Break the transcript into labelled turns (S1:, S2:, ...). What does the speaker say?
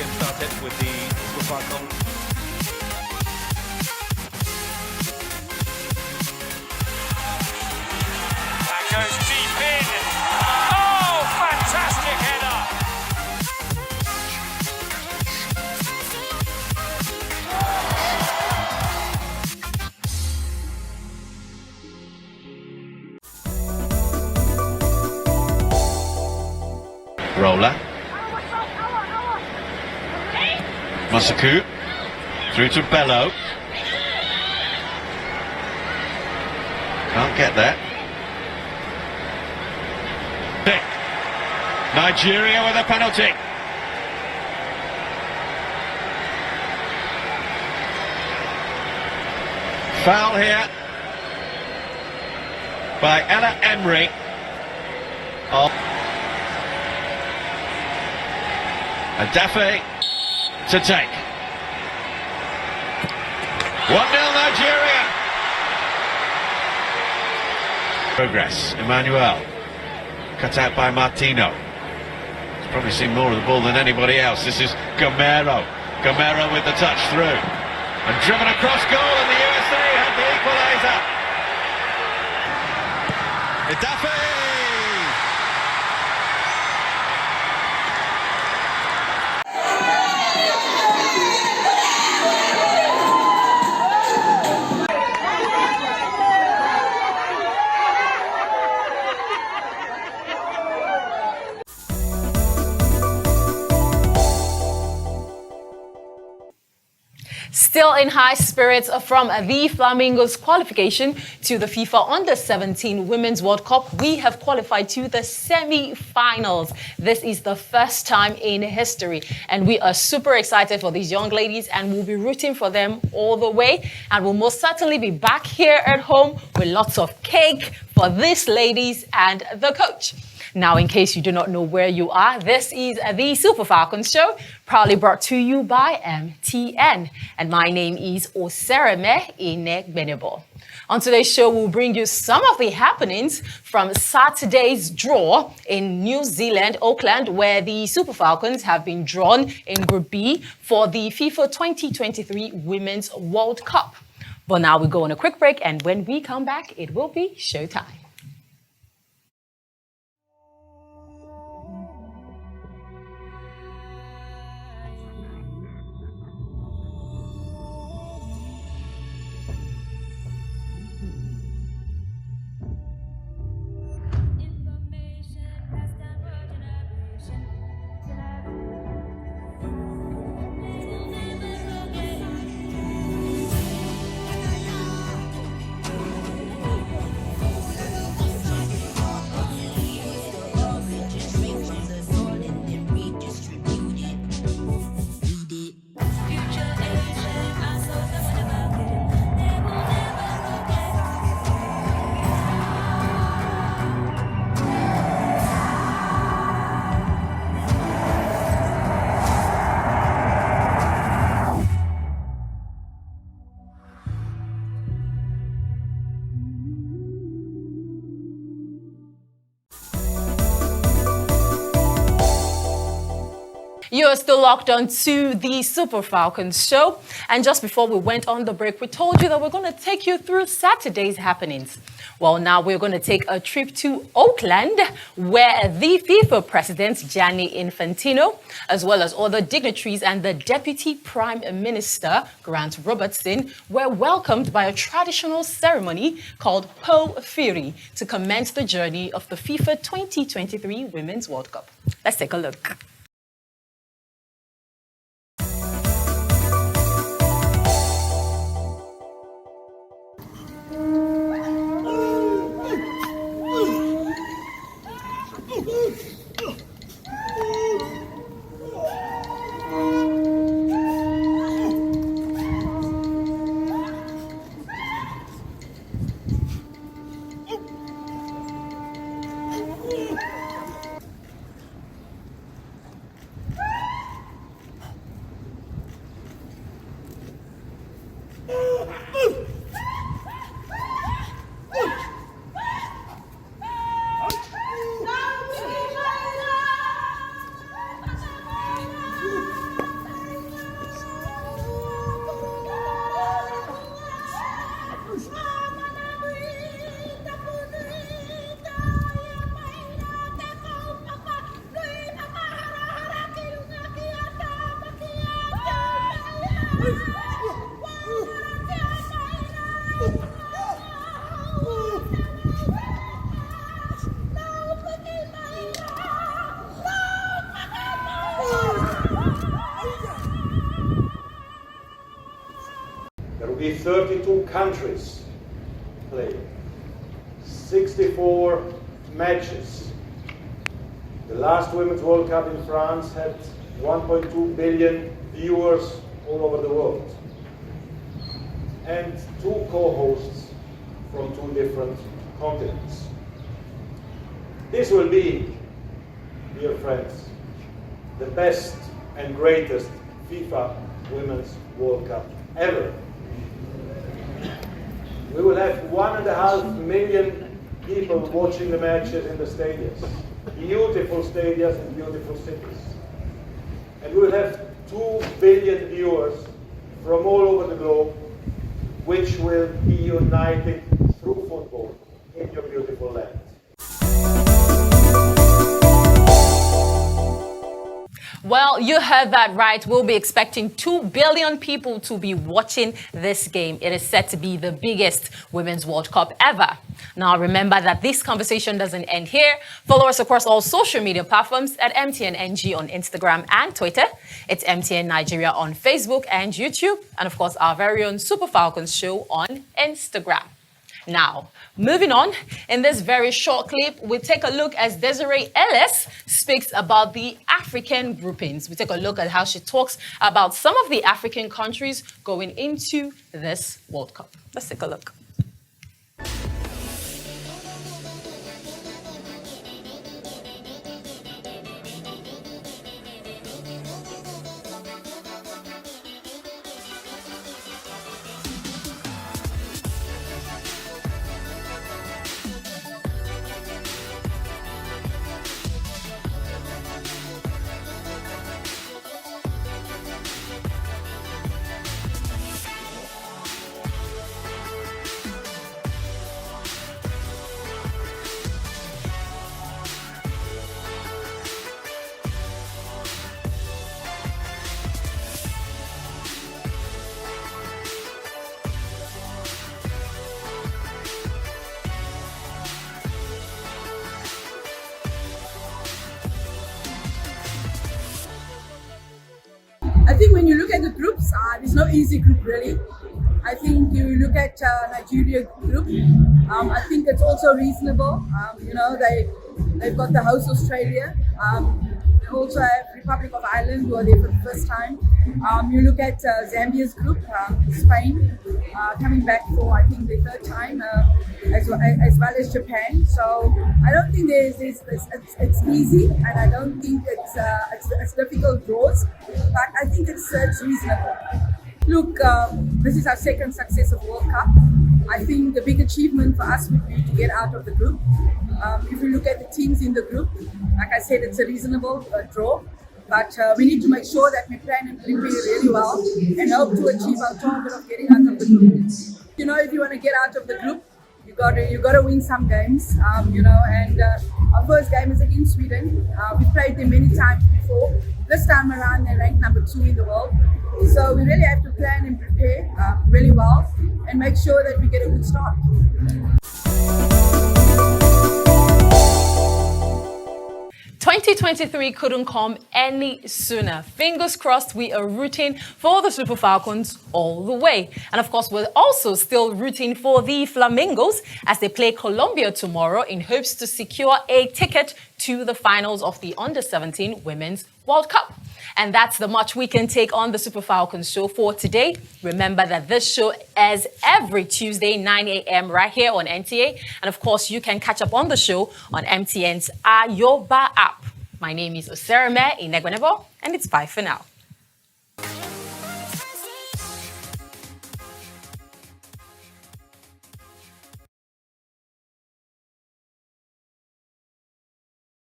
S1: getting started with the Super Falcons.
S2: That goes deep in. Oh, fantastic header.
S3: Roller. Masaku. Through to Bello. Can't get there. Nigeria with a penalty. Foul here by Ella Emery. Oh. Adafe to take. 1-0 Nigeria. Progress. Emmanuel. Cut out by Martino. He's probably seen more of the ball than anybody else. This is Gamero. Gamero with the touch through. And driven across goal, and the USA had the equaliser. Adafe!
S4: Still in high spirits from the Flamingos' qualification to the FIFA Under-17 Women's World Cup, we have qualified to the semi-finals. This is the first time in history, and we are super excited for these young ladies, and we'll be rooting for them all the way. And we'll most certainly be back here at home with lots of cake for these ladies and the coach. Now, in case you do not know where you are, this is the Super Falcons show, proudly brought to you by MTN. And my name is Osereme Inegbenebo. On today's show, we'll bring you some of the happenings from Saturday's draw in New Zealand, Auckland, where the Super Falcons have been drawn in Group B for the FIFA 2023 Women's World Cup. But now we go on a quick break, and when we come back, it will be showtime. You are still locked on to the Super Falcons show. And just before we went on the break, we told you that we're going to take you through Saturday's happenings. Well, now we're going to take a trip to Auckland, where the FIFA President, Gianni Infantino, as well as other dignitaries and the Deputy Prime Minister, Grant Robertson, were welcomed by a traditional ceremony called Powhiri to commence the journey of the FIFA 2023 Women's World Cup. Let's take a look.
S5: be 32 countries playing, 64 matches. The last Women's World Cup in France had 1.2 billion viewers all over the world, and 2 co-hosts from 2 different continents. This will be, dear friends, the best and greatest FIFA Women's World Cup ever. We will have 1.5 million people watching the matches in the stadiums. Beautiful stadiums and beautiful cities. And we will have 2 billion viewers from all over the globe, which will be united through football in your beautiful land.
S4: Well, you heard that right. We'll be expecting 2 billion people to be watching this game. It is set to be the biggest Women's World Cup ever. Now, remember that this conversation doesn't end here. Follow us across all social media platforms at MTN NG on Instagram and Twitter. It's MTN Nigeria on Facebook and YouTube. And of course, our very own Super Falcons show on Instagram. Now, moving on, in this very short clip, we take a look as Desiree Ellis speaks about the African groupings. We take a look at how she talks about some of the African countries going into this World Cup. Let's take a look.
S6: I think when you look at the groups, there's no easy group really. I think you look at Nigeria group. I think it's also reasonable. You know, they've got the host Australia. They also have Republic of Ireland, who are there for the first time. You look at Zambia's group, Spain, coming back for I think the 3rd time, as well as Japan. So I don't think it's easy, and I don't think it's difficult draws, but I think it's reasonable. Look, this is our 2nd successive World Cup. I think the big achievement for us would be to get out of the group. If you look at the teams in the group, like I said, it's a reasonable draw. But we need to make sure that we plan and prepare really well and hope to achieve our target of getting out of the group. You know, if you want to get out of the group, you got to win some games. You know, and our first game is against Sweden. We've played them many times before. This time around, they're ranked number 2 in the world. So we really have to plan and prepare really well and make sure that we get a good start.
S4: 2023 couldn't come any sooner. Fingers crossed, we are rooting for the Super Falcons all the way. And of course, we're also still rooting for the Flamingos as they play Colombia tomorrow in hopes to secure a ticket to the finals of the Under-17 Women's World Cup. And that's the much we can take on the Super Falcons show for today. Remember that this show airs every Tuesday, 9 a.m. right here on NTA. And of course, you can catch up on the show on MTN's Ayoba app. My name is Oserame Inegwenebo, and it's bye for now.